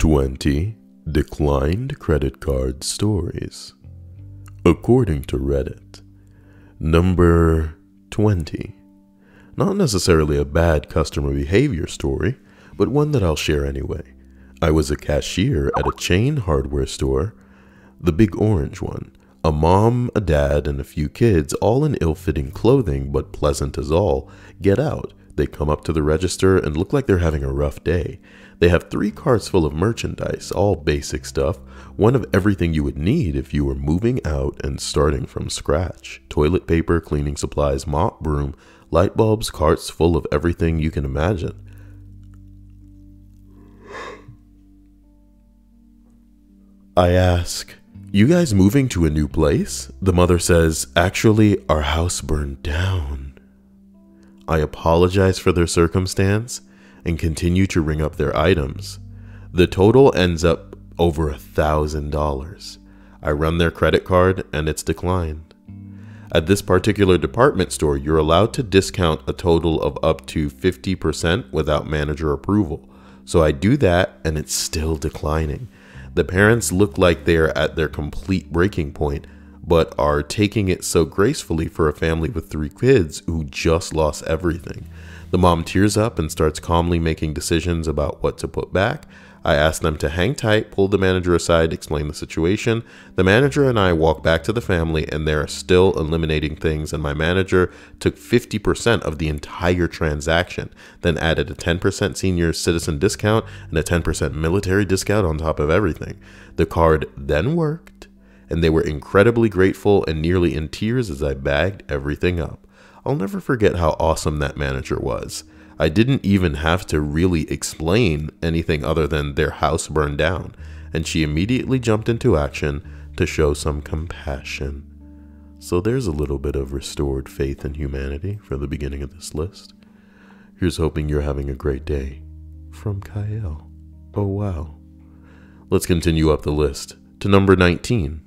20 declined credit card stories. According to Reddit. Number 20. Not necessarily a bad customer behavior story, but one that I'll share anyway. I was a cashier at a chain hardware store, the big orange one. A mom, a dad, and a few kids, all in ill-fitting clothing, but pleasant as all, get out. They come up to the register and look like they're having a rough day. They have 3 carts full of merchandise, all basic stuff, one of everything you would need if you were moving out and starting from scratch. Toilet paper, cleaning supplies, mop, broom, light bulbs, carts full of everything you can imagine. I ask, "You guys moving to a new place?" The mother says, "Actually, our house burned down." I apologize for their circumstance and continue to ring up their items. The total ends up over $1,000. I run their credit card and it's declined. At this particular department store, you're allowed to discount a total of up to 50% without manager approval. So I do that and it's still declining. The parents look like they're at their complete breaking point, but are taking it so gracefully for a family with 3 kids who just lost everything. The mom tears up and starts calmly making decisions about what to put back. I ask them to hang tight, pull the manager aside, explain the situation. The manager and I walk back to the family and they're still eliminating things, and my manager took 50% of the entire transaction, then added a 10% senior citizen discount and a 10% military discount on top of everything. The card then worked, and they were incredibly grateful and nearly in tears as I bagged everything up. I'll never forget how awesome that manager was. I didn't even have to really explain anything other than their house burned down, and she immediately jumped into action to show some compassion. So there's a little bit of restored faith in humanity for the beginning of this list. Here's hoping you're having a great day. From Kyle. Oh wow. Let's continue up the list to number 19.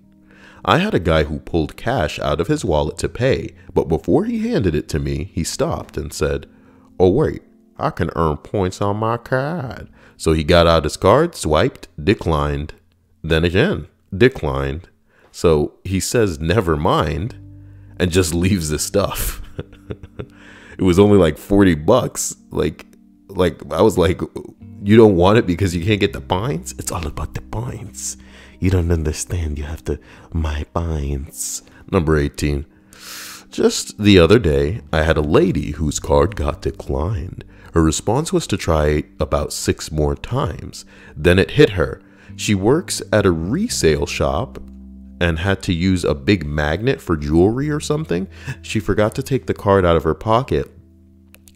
I had a guy who pulled cash out of his wallet to pay, but before he handed it to me, he stopped and said, "Oh wait, I can earn points on my card." So he got out his card, swiped, declined, then again, declined. So he says never mind and just leaves the stuff. It was only like $40. Like I was like, you don't want it because you can't get the points? It's all about the points. You don't understand. You have to my points. Number 18. Just the other day, I had a lady whose card got declined. Her response was to try about 6 more times. Then it hit her. She works at a resale shop and had to use a big magnet for jewelry or something. She forgot to take the card out of her pocket.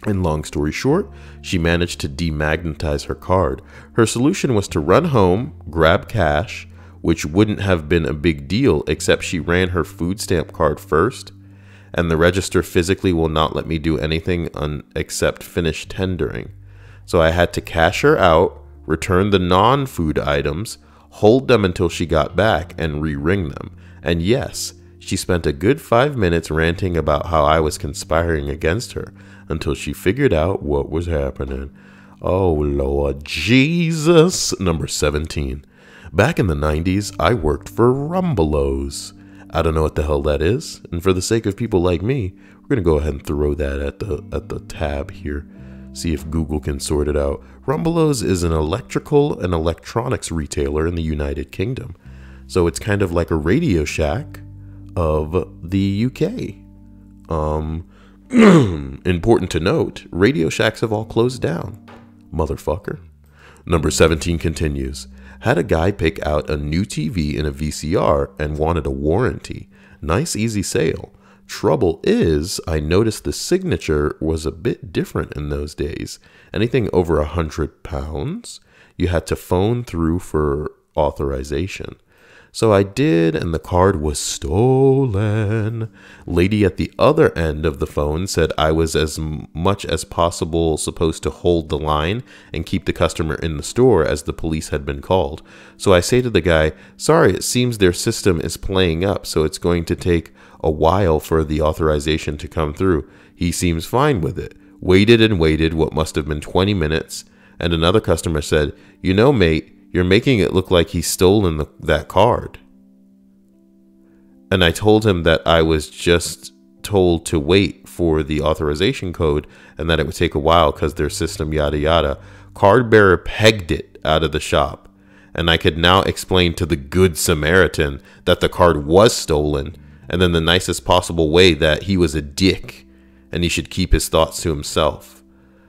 And long story short, she managed to demagnetize her card. Her solution was to run home, grab cash, which wouldn't have been a big deal except she ran her food stamp card first, and the register physically will not let me do anything except finish tendering. So I had to cash her out, return the non-food items, hold them until she got back, and re-ring them. And yes, she spent a good 5 minutes ranting about how I was conspiring against her until she figured out what was happening. Oh Lord Jesus. Number 17. Back in the 90s, I worked for Rumbelows. I don't know what the hell that is, and for the sake of people like me, we're going to go ahead and throw that at the tab here, see if Google can sort it out. Rumbelows is an electrical and electronics retailer in the United Kingdom. So it's kind of like a Radio Shack of the UK. Important to note, Radio Shacks have all closed down. Motherfucker. Number 17 continues. Had a guy pick out a new TV in a VCR and wanted a warranty. Nice easy sale. Trouble is, I noticed the signature was a bit different in those days. Anything over £100, you had to phone through for authorization. So I did, and the card was stolen. Lady at the other end of the phone said I was as much as possible supposed to hold the line and keep the customer in the store as the police had been called. So I say to the guy, "Sorry, it seems their system is playing up, so it's going to take a while for the authorization to come through." He seems fine with it. Waited and waited what must have been 20 minutes, and another customer said, "You know, mate, You're making it look like he's stolen that card. And I told him that I was just told to wait for the authorization code and that it would take a while because their system, yada, yada. Card bearer pegged it out of the shop. And I could now explain to the good Samaritan that the card was stolen, and then the nicest possible way that he was a dick and he should keep his thoughts to himself.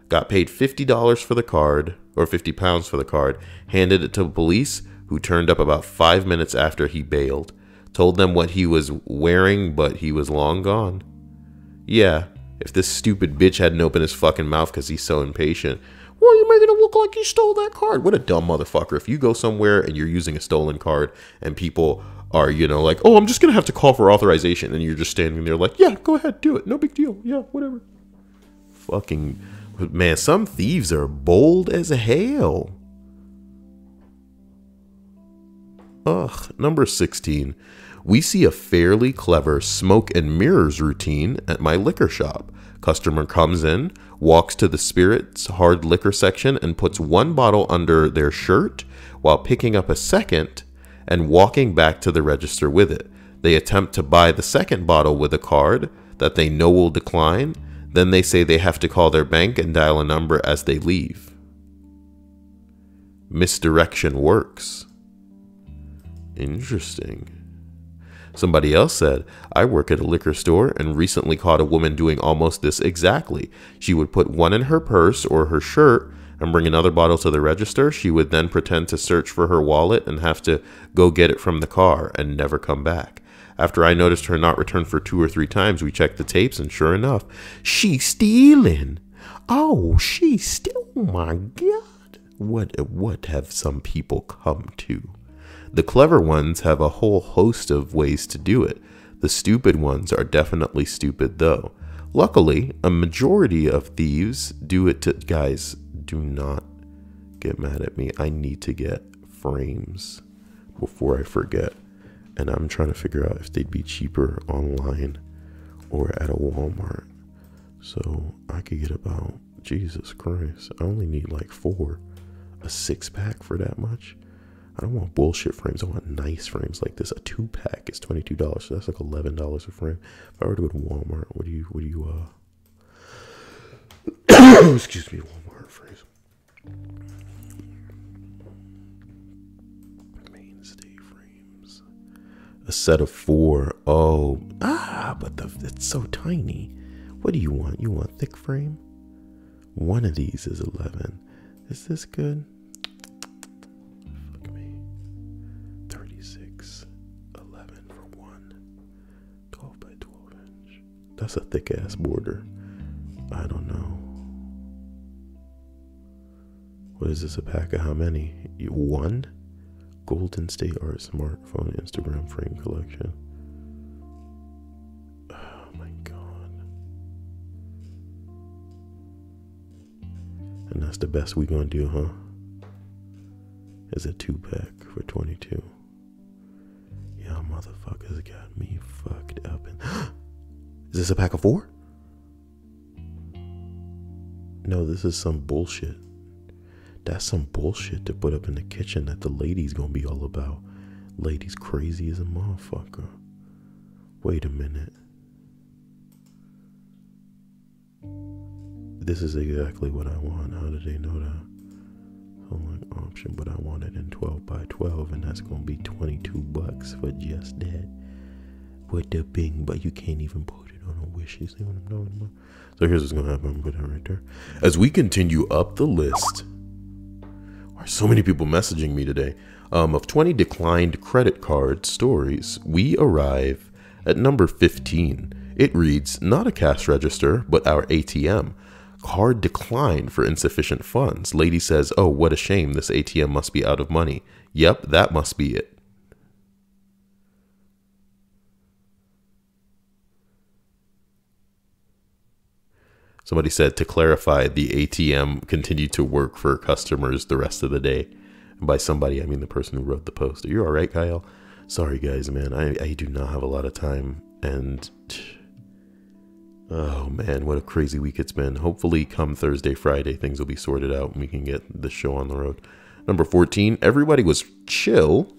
Got paid $50 for the card, or £50 for the card, handed it to the police, who turned up about 5 minutes after he bailed. Told them what he was wearing, but he was long gone. Yeah, if this stupid bitch hadn't opened his fucking mouth because he's so impatient. Well, you're making it look like you stole that card. What a dumb motherfucker. If you go somewhere and you're using a stolen card and people are, you know, like, oh, I'm just going to have to call for authorization. And you're just standing there like, yeah, go ahead, do it. No big deal. Yeah, whatever. Fucking, man, some thieves are bold as hell. Ugh, number 16. We see a fairly clever smoke and mirrors routine at my liquor shop. Customer comes in, walks to the spirits hard liquor section and puts one bottle under their shirt while picking up a second and walking back to the register with it. They attempt to buy the second bottle with a card that they know will decline. Then they say they have to call their bank and dial a number as they leave. Misdirection works. Interesting. Somebody else said, I work at a liquor store and recently caught a woman doing almost this exactly. She would put one in her purse or her shirt and bring another bottle to the register. She would then pretend to search for her wallet and have to go get it from the car and never come back. After I noticed her not return for 2 or 3 times, we checked the tapes and sure enough, she's stealing. Oh, oh my God. What have some people come to? The clever ones have a whole host of ways to do it. The stupid ones are definitely stupid though. Luckily, a majority of thieves do it to... Guys, do not get mad at me. I need to get frames before I forget. And I'm trying to figure out if they'd be cheaper online or at a Walmart. So I could get about... Jesus Christ, I only need like 4. A 6-pack for that much? I don't want bullshit frames. I want nice frames like this. A 2-pack is $22, so that's like $11 a frame. If I were to go to Walmart, what do you excuse me, Walmart frames. Mainstay frames. A set of 4. Oh, but it's so tiny. What do you want? You want thick frame? One of these is 11. Is this good? 11 for 1. 12 by 12 inch. That's a thick ass border. I don't know. What is this, a pack of how many? 1? Golden State Art Smartphone Instagram Frame Collection. Oh my God. And that's the best we gonna do, huh? Is a 2-pack for 22. Y'all motherfuckers got me fucked up. Is this a pack of 4? No, this is some bullshit. That's some bullshit to put up in the kitchen that the ladies gonna be all about. Ladies crazy as a motherfucker. Wait a minute. This is exactly what I want. How did they know that? Option, but I want it in 12 by 12, and that's gonna be $22 for just that. What the bing? But you can't even put it on a wish. You see what I'm talking about? So here's what's gonna happen. I'm gonna put that right there. As we continue up the list, why are so many people messaging me today? Of 20 declined credit card stories, we arrive at number 15. It reads, not a cash register, but our ATM. Card declined for insufficient funds. Lady says, oh, what a shame. This ATM must be out of money. Yep, that must be it. Somebody said, to clarify, the ATM continued to work for customers the rest of the day. And by somebody, I mean the person who wrote the post. Are you all right, Kyle? Sorry, guys, man. I do not have a lot of time. And... oh man, what a crazy week it's been. Hopefully come Thursday, Friday, things will be sorted out and we can get the show on the road. Number 14, everybody was chill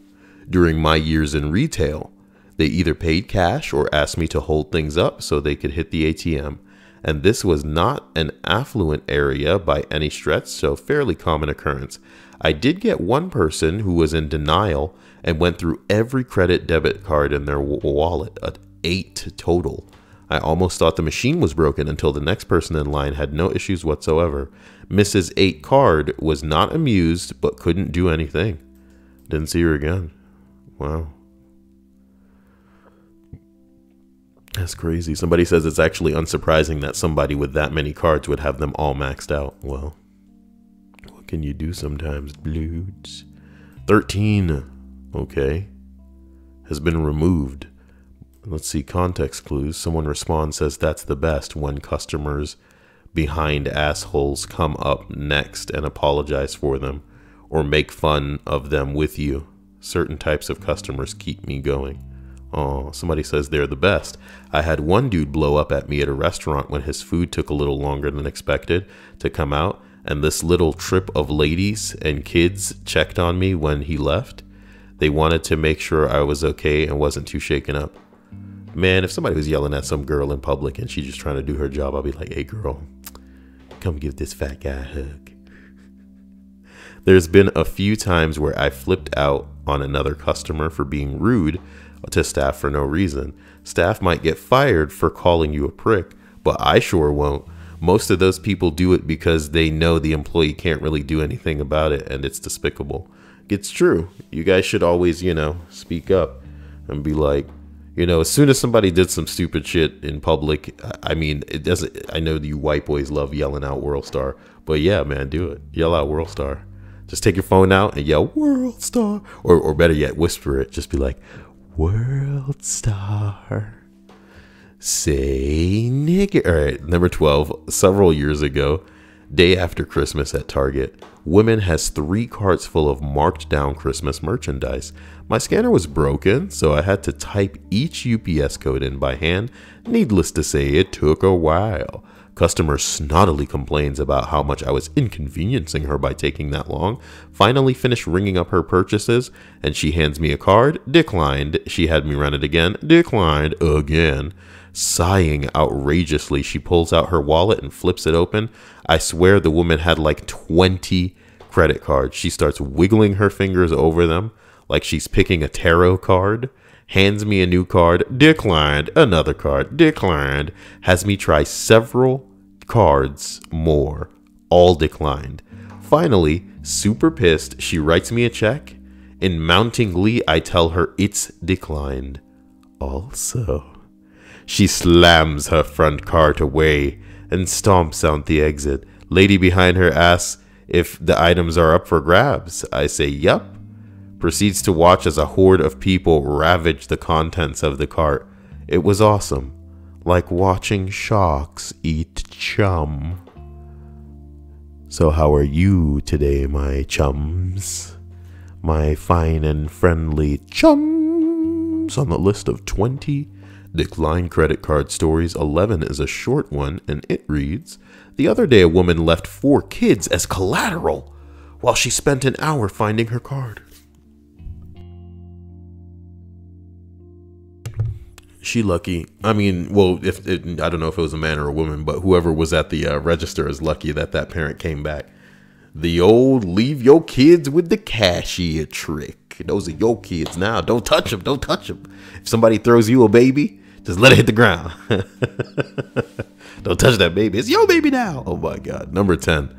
during my years in retail. They either paid cash or asked me to hold things up so they could hit the ATM. And this was not an affluent area by any stretch, so fairly common occurrence. I did get one person who was in denial and went through every credit debit card in their wallet, 8 total. I almost thought the machine was broken until the next person in line had no issues whatsoever. Mrs. 8 card was not amused but couldn't do anything. Didn't see her again. Wow. That's crazy. Somebody says it's actually unsurprising that somebody with that many cards would have them all maxed out. Well, what can you do sometimes, dudes? 13. Okay. Has been removed. Let's see, context clues. Someone responds, says that's the best when customers behind assholes come up next and apologize for them or make fun of them with you. Certain types of customers keep me going. Oh, somebody says they're the best. I had one dude blow up at me at a restaurant when his food took a little longer than expected to come out, and this little trip of ladies and kids checked on me when he left. They wanted to make sure I was okay and wasn't too shaken up. Man, if somebody was yelling at some girl in public and she's just trying to do her job, I'll be like, hey girl, come give this fat guy a hug. There's been a few times where I flipped out on another customer for being rude to staff for no reason. Staff might get fired for calling you a prick, but I sure won't. Most of those people do it because they know the employee can't really do anything about it and it's despicable. It's true. You guys should always, speak up and be like, as soon as somebody did some stupid shit in public, I mean, it doesn't, I know you white boys love yelling out World Star, but yeah, man, do it. Yell out World Star. Just take your phone out and yell World Star, or better yet, whisper it. Just be like, World Star. Say nigga. All right, number 12. Several years ago, day after Christmas at Target, woman has 3 carts full of marked down Christmas merchandise. My scanner was broken, so I had to type each UPS code in by hand. Needless to say, it took a while. Customer snottily complains about how much I was inconveniencing her by taking that long. Finally finished ringing up her purchases, and she hands me a card. Declined. She had me run it again. Declined again. Sighing outrageously, she pulls out her wallet and flips it open. I swear the woman had like 20 credit cards. She starts wiggling her fingers over them like she's picking a tarot card. Hands me a new card. Declined. Another card. Declined. Has me try several cards more. All declined. Finally, super pissed, she writes me a check. In mounting glee, I tell her it's declined. Also, she slams her front cart away and stomps out the exit. Lady behind her asks if the items are up for grabs. I say, yup. Proceeds to watch as a horde of people ravage the contents of the cart. It was awesome. Like watching sharks eat chum. So how are you today, my chums? My fine and friendly chums. On the list of 20 declined credit card stories, 11 is a short one, and it reads, the other day a woman left 4 kids as collateral while she spent an hour finding her card. She lucky. I mean, well, I don't know if it was a man or a woman, but whoever was at the register is lucky that parent came back. The old leave your kids with the cashier trick. Those are your kids now. Don't touch them. Don't touch them. If somebody throws you a baby, just let it hit the ground. Don't touch that baby. It's your baby now. Oh my God. Number 10.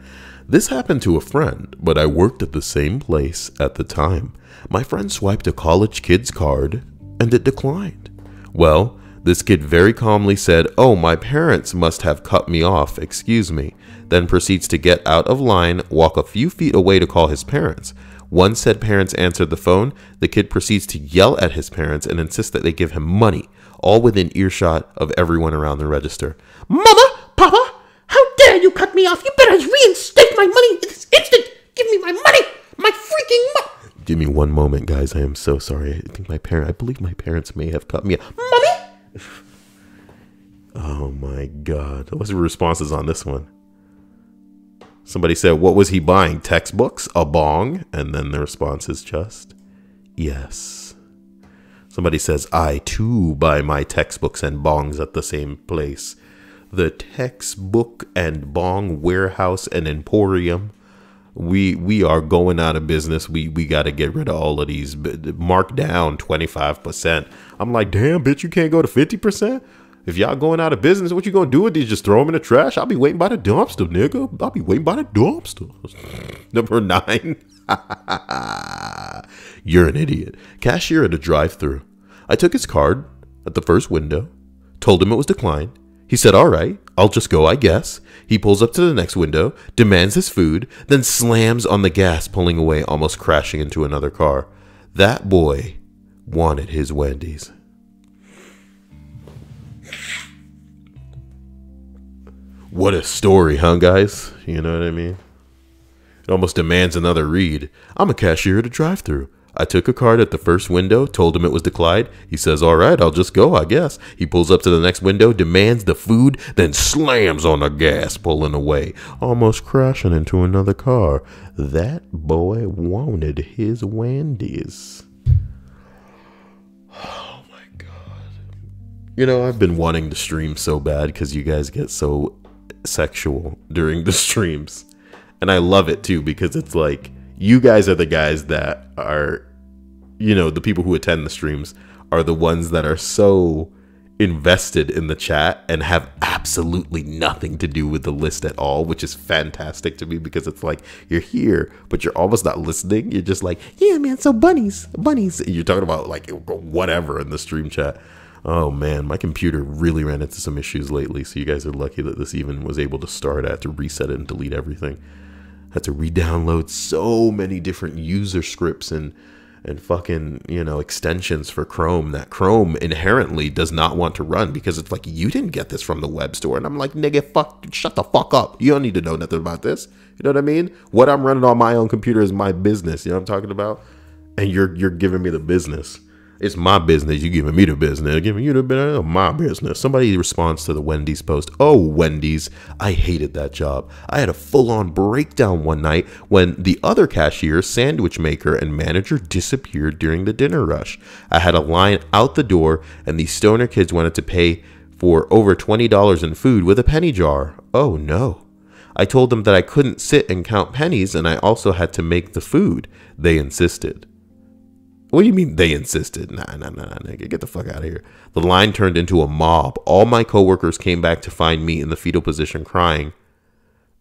This happened to a friend, but I worked at the same place at the time. My friend swiped a college kid's card and it declined. Well, this kid very calmly said, oh, my parents must have cut me off, excuse me, then proceeds to get out of line, walk a few feet away to call his parents. Once said parents answered the phone, the kid proceeds to yell at his parents and insist that they give him money, all within earshot of everyone around the register. Mama, Papa, how dare you cut me off? You better reinstate my money this instant. Give me my money, my freaking money. Give me one moment, guys. I am so sorry. I believe my parents may have cut me off. Mommy! Oh my God. What's the responses on this one? Somebody said, what was he buying? Textbooks? A bong? And then the response is just, yes. Somebody says, I too buy my textbooks and bongs at the same place. The textbook and bong warehouse and emporium. We are going out of business. We got to get rid of all of these. Mark down 25%. I'm like, damn, bitch, you can't go to 50%? If y'all going out of business, what you gonna do with these? Just throw them in the trash? I'll be waiting by the dumpster, nigga. I'll be waiting by the dumpster. Number 9. You're an idiot. Cashier at a drive-thru. I took his card at the first window, told him it was declined. He said, all right, I'll just go, I guess. He pulls up to the next window, demands his food, then slams on the gas, pulling away, almost crashing into another car. That boy wanted his Wendy's. What a story, huh, guys? You know what I mean? It almost demands another read. I'm a cashier at a drive-thru. I took a card at the first window, told him it was declined. He says, all right, I'll just go, I guess. He pulls up to the next window, demands the food, then slams on the gas, pulling away, almost crashing into another car. That boy wanted his Wendy's. Oh, my God. You know, I've been wanting to stream so bad because you guys get so sexual during the streams. And I love it, too, because it's like, you guys are the guys that are, you know, the people who attend the streams are the ones that are so invested in the chat and have absolutely nothing to do with the list at all, which is fantastic to me because it's like you're here, but you're almost not listening. You're just like, yeah, man, so bunnies. And you're talking about like whatever in the stream chat. Oh, man, my computer really ran into some issues lately. So you guys are lucky that this even was able to start. I had to reset it and delete everything. Had to re-download so many different user scripts and fucking, you know, extensions for Chrome that Chrome inherently does not want to run because it's like, you didn't get this from the web store. And I'm like, nigga, shut the fuck up. You don't need to know nothing about this. You know what I mean? What I'm running on my own computer is my business. You know what I'm talking about? And you're giving me the business. It's my business. You giving me the business. Giving you the business. My business. Somebody responds to the Wendy's post. Oh, Wendy's. I hated that job. I had a full-on breakdown one night when the other cashier, sandwich maker, and manager disappeared during the dinner rush. I had a line out the door, and these stoner kids wanted to pay for over $20 in food with a penny jar. Oh, no. I told them that I couldn't sit and count pennies, and I also had to make the food. They insisted. What do you mean they insisted? Nah, nigga, get the fuck out of here. The line turned into a mob. All my coworkers came back to find me in the fetal position crying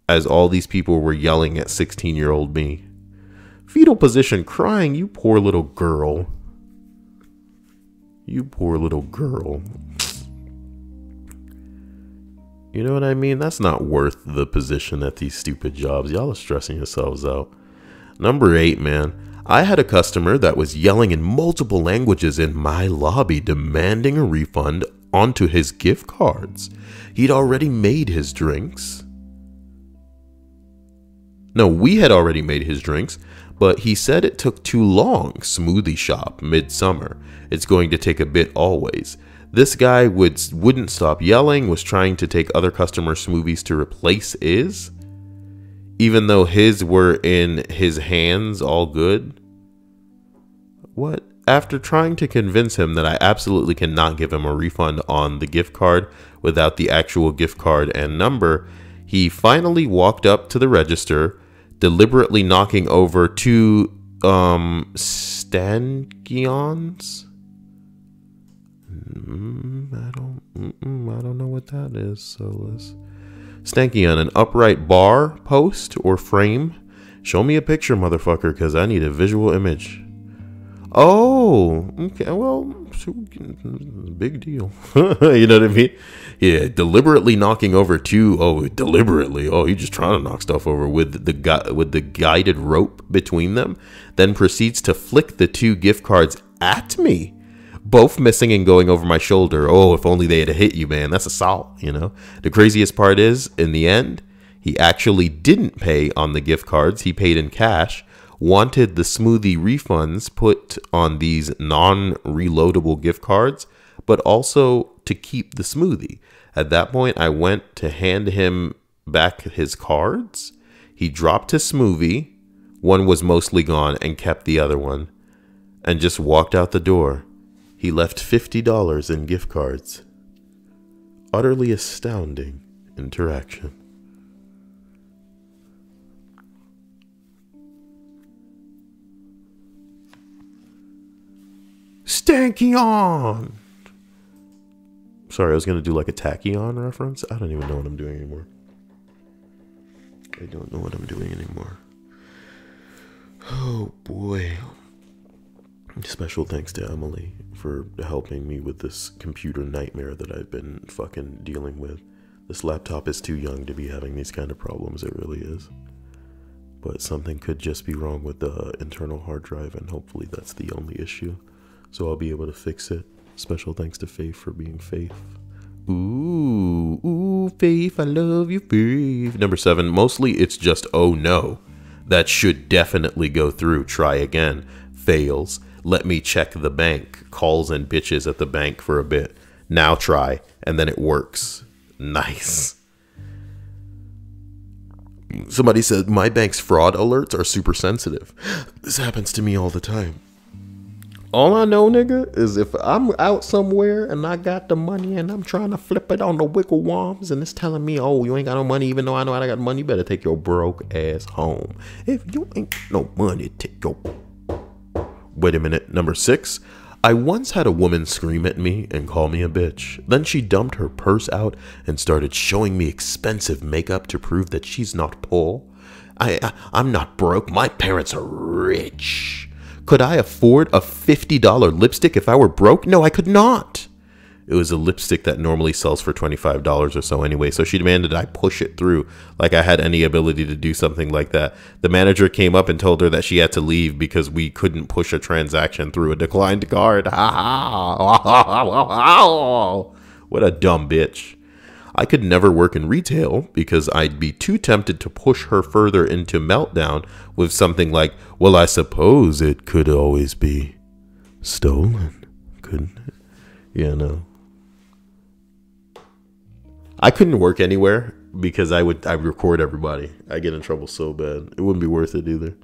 as all these people were yelling at 16-year-old me. Fetal position crying? You poor little girl. You poor little girl. You know what I mean? That's not worth the position at these stupid jobs. Y'all are stressing yourselves out. Number 8, man. I had a customer that was yelling in multiple languages in my lobby, demanding a refund onto his gift cards. He'd already made his drinks. No, we had already made his drinks, but he said it took too long. Smoothie shop, midsummer. It's going to take a bit always. This guy wouldn't stop yelling, was trying to take other customer smoothies to replace his. Even though his were in his hands all good? What? After trying to convince him that I absolutely cannot give him a refund on the gift card without the actual gift card and number, he finally walked up to the register, deliberately knocking over 2 stanchions. I don't know what that is. So let's... Stanchion, an upright bar, post, or frame. Show me a picture, motherfucker, because I need a visual image. Oh, okay, well, big deal. You know what I mean? Yeah, deliberately knocking over 2. Oh, deliberately. Oh, you're just trying to knock stuff over with the guided rope between them. Then proceeds to flick the 2 gift cards at me. Both missing and going over my shoulder. Oh, if only they had hit you, man. That's assault, you know? The craziest part is, in the end, he actually didn't pay on the gift cards. He paid in cash, wanted the smoothie refunds put on these non-reloadable gift cards, but also to keep the smoothie. At that point, I went to hand him back his cards. He dropped his smoothie. One was mostly gone and kept the other one. And just walked out the door. He left $50 in gift cards. Utterly astounding interaction. Stanky on! Sorry, I was going to do like a tachyon reference. I don't even know what I'm doing anymore. I don't know what I'm doing anymore. Oh boy. Special thanks to Emily for helping me with this computer nightmare that I've been fucking dealing with. This laptop is too young to be having these kind of problems, it really is. But something could just be wrong with the internal hard drive, and hopefully that's the only issue. So I'll be able to fix it. Special thanks to Faith for being Faith. Ooh, Faith, I love you, Faith. Number 7, mostly it's just, oh no. That should definitely go through. Try again. Fails. Let me check the bank. Calls and bitches at the bank for a bit. Now try. And then it works. Nice. Somebody said, my bank's fraud alerts are super sensitive. This happens to me all the time. All I know, nigga, is if I'm out somewhere and I got the money and I'm trying to flip it on the wiggle worms and it's telling me, oh, you ain't got no money, even though I know I got money, you better take your broke ass home. If you ain't no money, take your... Wait a minute. Number 6. I once had a woman scream at me and call me a bitch. Then she dumped her purse out and started showing me expensive makeup to prove that she's not poor. I'm not broke. My parents are rich. Could I afford a $50 lipstick if I were broke? No, I could not. It was a lipstick that normally sells for $25 or so anyway, so she demanded I push it through like I had any ability to do something like that. The manager came up and told her that she had to leave because we couldn't push a transaction through a declined card. What a dumb bitch. I could never work in retail because I'd be too tempted to push her further into meltdown with something like, well, I suppose it could always be stolen, couldn't it? Yeah, no. I couldn't work anywhere because I'd record everybody. I get in trouble so bad. It wouldn't be worth it either.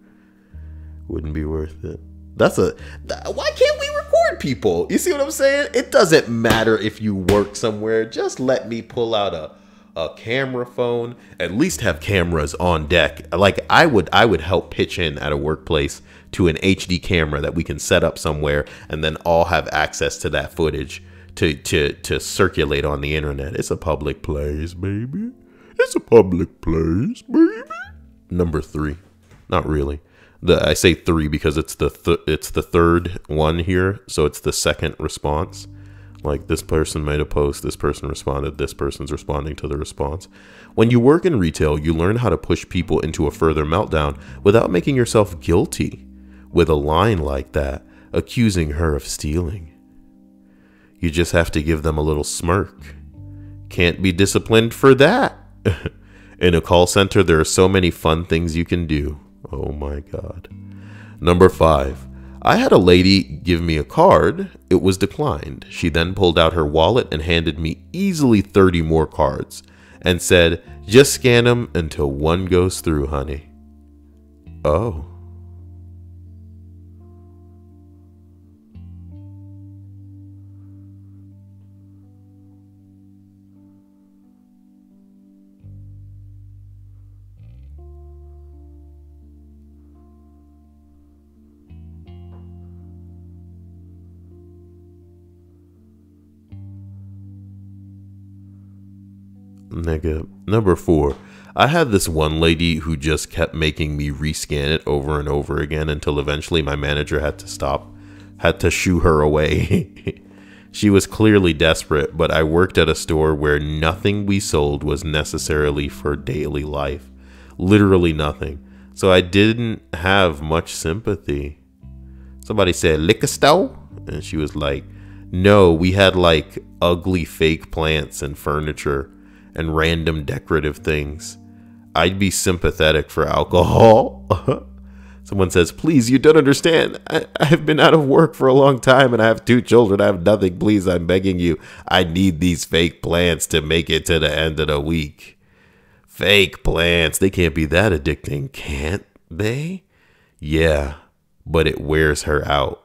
Wouldn't be worth it. Why can't we record people? You see what I'm saying? It doesn't matter if you work somewhere. Just let me pull out a camera phone. At least have cameras on deck. Like I would help pitch in at a workplace to an HD camera that we can set up somewhere and then all have access to that footage to circulate on the internet. It's a public place, baby. It's a public place, baby. Number 3. Not really. I say 3 because it's the third one here, so it's the second response. Like this person made a post, this person responded, this person's responding to the response. When you work in retail, you learn how to push people into a further meltdown without making yourself guilty. With a line like that, accusing her of stealing. You just have to give them a little smirk. Can't be disciplined for that. In a call center, there are so many fun things you can do. Oh my God. Number 5. I had a lady give me a card. It was declined. She then pulled out her wallet and handed me easily 30 more cards and said, just scan them until one goes through, honey. Oh. Nigga. Number 4. I had this one lady who just kept making me rescan it over and over again until eventually my manager had to shoo her away. She was clearly desperate, but I worked at a store where nothing we sold was necessarily for daily life. Literally nothing. So I didn't have much sympathy. Somebody said, liquor store? And she was like, no, we had like ugly fake plants and furniture and random decorative things. I'd be sympathetic for alcohol. Someone says, please, you don't understand. I have been out of work for a long time and I have 2 children. I have nothing. Please, I'm begging you. I need these fake plants to make it to the end of the week. Fake plants. They can't be that addicting, can't they? Yeah, but it wears her out.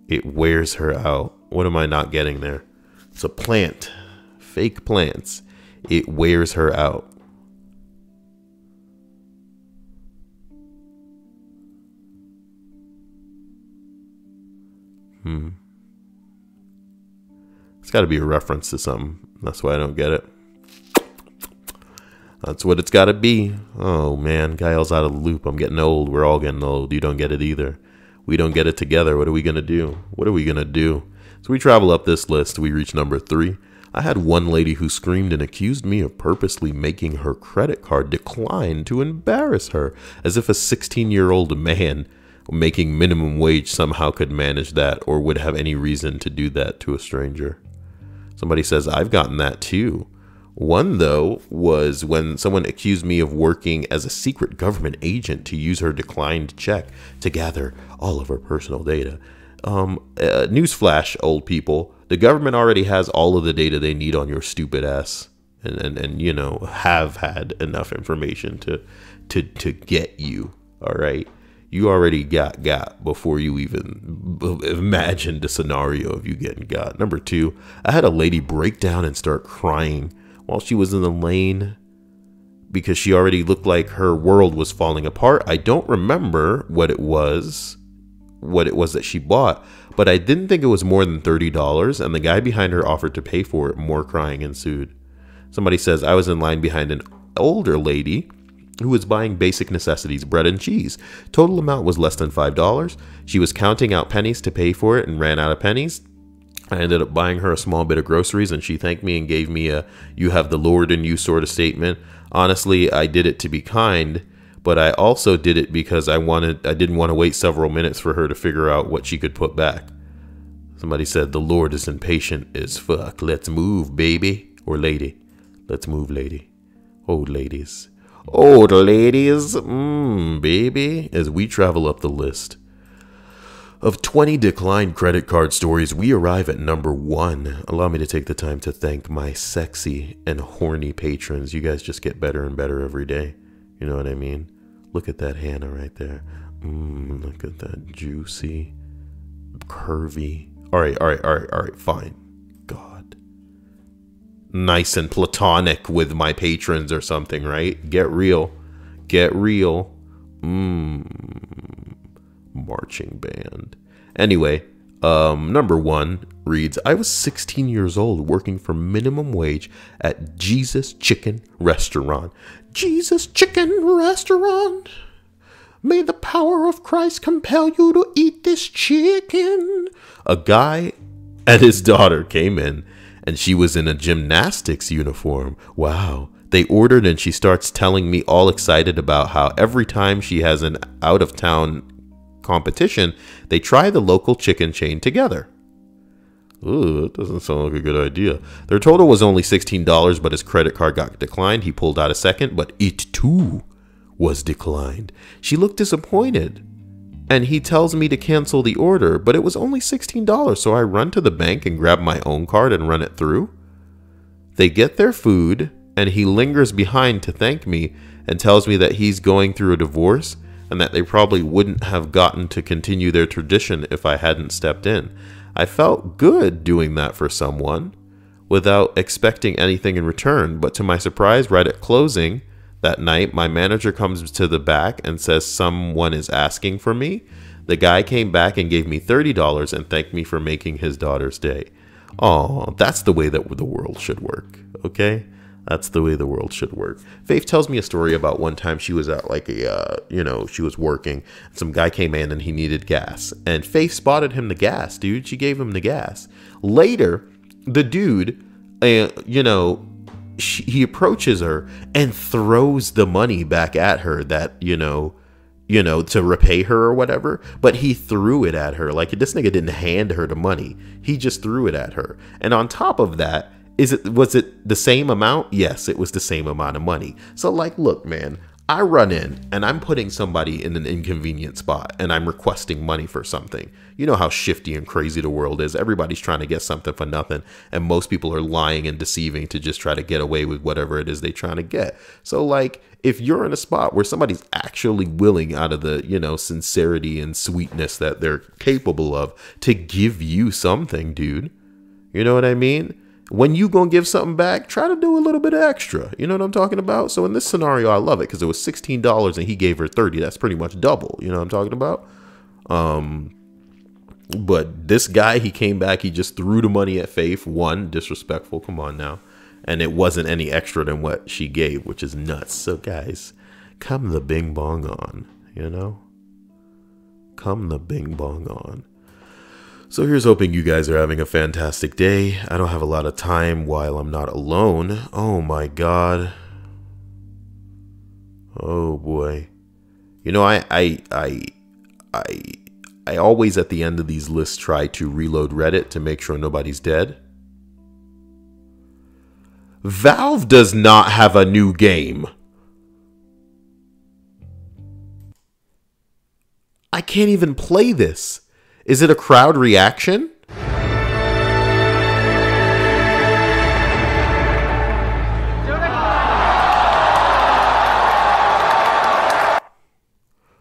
It wears her out. What am I not getting there? It's a plant. Fake plants. It wears her out. It's got to be a reference to something. That's why I don't get it. That's what it's got to be. Oh, man. Gael's out of the loop. I'm getting old. We're all getting old. You don't get it either. We don't get it together. What are we going to do? What are we going to do? So we travel up this list. We reach number 3. I had one lady who screamed and accused me of purposely making her credit card decline to embarrass her, as if a 16-year-old man making minimum wage somehow could manage that or would have any reason to do that to a stranger. Somebody says, I've gotten that too. One, though, was when someone accused me of working as a secret government agent to use her declined check to gather all of her personal data. Newsflash, old people, the government already has all of the data they need on your stupid ass and you know, have had enough information to get you, all right? You already got before you even imagined the scenario of you getting got. Number 2, I had a lady break down and start crying while she was in the lane because she already looked like her world was falling apart. I don't remember what it was that she bought, but I didn't think it was more than $30, and the guy behind her offered to pay for it. More crying ensued. Somebody says, I was in line behind an older lady who was buying basic necessities, bread and cheese. Total amount was less than $5. She was counting out pennies to pay for it and ran out of pennies. I ended up buying her a small bit of groceries, and she thanked me and gave me a "you have the Lord in you" sort of statement. Honestly, I did it to be kind, but I also did it because I didn't want to wait several minutes for her to figure out what she could put back. Somebody said, the Lord is impatient as fuck. Let's move, baby. Or lady. Let's move, lady. Old ladies. Old ladies. Baby. As we travel up the list of 20 declined credit card stories, we arrive at number 1. Allow me to take the time to thank my sexy and horny patrons. You guys just get better and better every day. You know what I mean? Look at that Hannah right there. Look at that juicy, curvy. All right, fine. God. Nice and platonic with my patrons or something, right? Get real. Get real. Marching band. Anyway, number 1 reads, I was 16 years old working for minimum wage at Jesus Chicken Restaurant. Jesus Chicken Restaurant. May the power of Christ compel you to eat this chicken. A guy and his daughter came in, and she was in a gymnastics uniform. Wow. They ordered, and she starts telling me all excited about how every time she has an out-of-town competition, they try the local chicken chain together. Ooh, that doesn't sound like a good idea. Their total was only $16, but his credit card got declined. He pulled out a second, but it too was declined. She looked disappointed, and he tells me to cancel the order, but it was only $16, so I run to the bank and grab my own card and run it through. They get their food, and he lingers behind to thank me and tells me that he's going through a divorce and that they probably wouldn't have gotten to continue their tradition if I hadn't stepped in. I felt good doing that for someone without expecting anything in return, but to my surprise, right at closing that night, my manager comes to the back and says someone is asking for me. The guy came back and gave me $30 and thanked me for making his daughter's day. Oh, that's the way that the world should work, okay? That's the way the world should work. Faith tells me a story about one time she was at like she was working. Some guy came in and he needed gas. And Faith spotted him the gas, dude. She gave him the gas. Later, the dude, he approaches her and throws the money back at her that, to repay her or whatever. But he threw it at her. Like, this nigga didn't hand her the money. He just threw it at her. And on top of that, was it the same amount? Yes, it was the same amount of money. So, like, look, man, I run in and I'm putting somebody in an inconvenient spot and I'm requesting money for something. You know how shifty and crazy the world is. Everybody's trying to get something for nothing. And most people are lying and deceiving to just try to get away with whatever it is they're trying to get. So like, if you're in a spot where somebody's actually willing out of the, you know, sincerity and sweetness that they're capable of to give you something, dude, you know what I mean? When you gonna give something back, try to do a little bit of extra. You know what I'm talking about? So in this scenario, I love it because it was $16 and he gave her 30. That's pretty much double. You know what I'm talking about? But this guy, he came back. He just threw the money at Faith. One, disrespectful. Come on now. And it wasn't any extra than what she gave, which is nuts. So guys, come the bing bong on, you know? Come the bing bong on. So here's hoping you guys are having a fantastic day. I don't have a lot of time while I'm not alone. Oh my God. Oh boy. You know, I always at the end of these lists try to reload Reddit to make sure nobody's dead. Valve does not have a new game. I can't even play this. Is it a crowd reaction?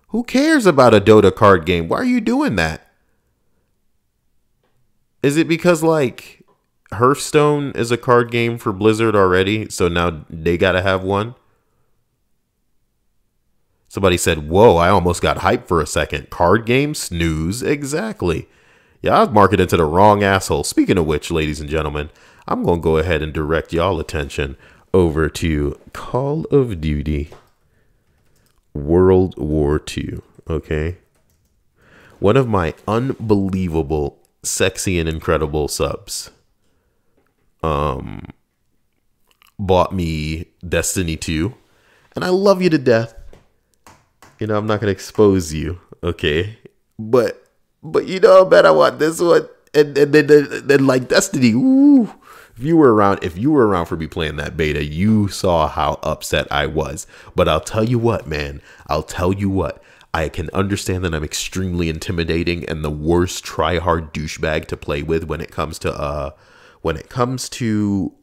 Who cares about a Dota card game? Why are you doing that? Is it because, like, Hearthstone is a card game for Blizzard already, so now they gotta have one? Somebody said, whoa, I almost got hyped for a second. Card game? Snooze. Exactly. Yeah, I was marketing to the wrong asshole. Speaking of which, ladies and gentlemen, I'm going to go ahead and direct y'all attention over to Call of Duty World War II, okay? One of my unbelievable, sexy, and incredible subs bought me Destiny 2, and I love you to death. You know, I'm not going to expose you, okay? But you know, I bet I want this one. And then like Destiny, ooh. If you were around for me playing that beta, you saw how upset I was. But I'll tell you what, man. I'll tell you what. I can understand that I'm extremely intimidating and the worst try-hard douchebag to play with when it comes to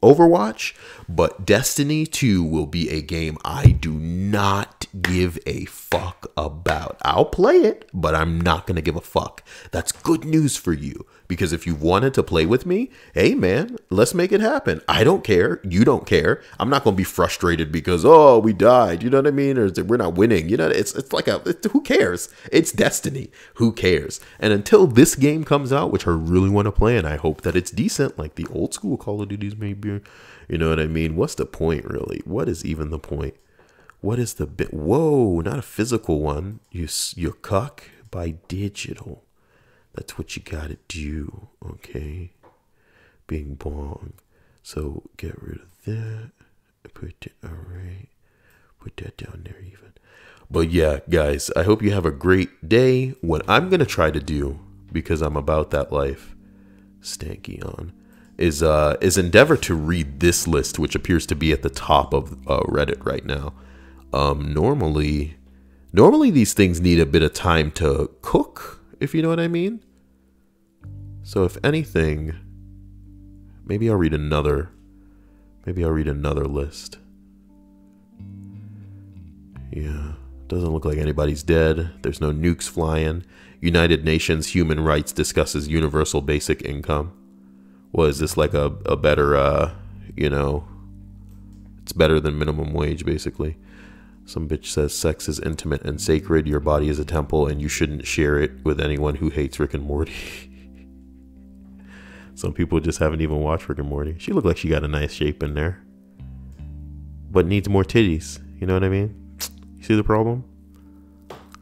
Overwatch, but Destiny 2 will be a game I do not give a fuck about. I'll play it, but I'm not going to give a fuck. That's good news for you, because if you wanted to play with me, hey man, let's make it happen. I don't care. You don't care. I'm not going to be frustrated because, oh, we died. You know what I mean? Or we're not winning. You know, it's like who cares? It's Destiny. Who cares? And until this game comes out, which I really want to play, and I hope that it's decent, like the old school Call of Duties maybe, you know what I mean? What's the point really? What is even the point? What is the bit? Whoa, not a physical one. You cuck by digital. That's what you gotta do, okay? Bing bong. So get rid of that. Put it, all right. Put that down there even. But yeah, guys, I hope you have a great day. What I'm gonna try to do, because I'm about that life, stanky on, is endeavor to read this list, which appears to be at the top of Reddit right now. Normally these things need a bit of time to cook, if you know what I mean. So if anything, maybe I'll read another list. Yeah, doesn't look like anybody's dead. There's no nukes flying. United Nations Human Rights discusses universal basic income. Was this like a better, you know, it's better than minimum wage, basically. Some bitch says sex is intimate and sacred. Your body is a temple and you shouldn't share it with anyone who hates Rick and Morty. Some people just haven't even watched Rick and Morty. She looked like she got a nice shape in there, but needs more titties. You know what I mean? You see the problem?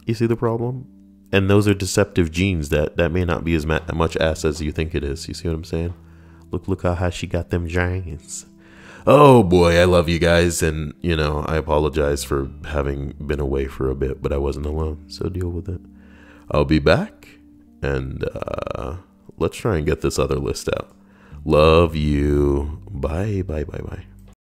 You see the problem? And those are deceptive genes that may not be as much ass as you think it is. You see what I'm saying? Look how high she got them giants. Oh boy, I love you guys, and you know, I apologize for having been away for a bit, but I wasn't alone, so deal with it. I'll be back, and let's try and get this other list out. Love you. Bye, bye, bye, bye.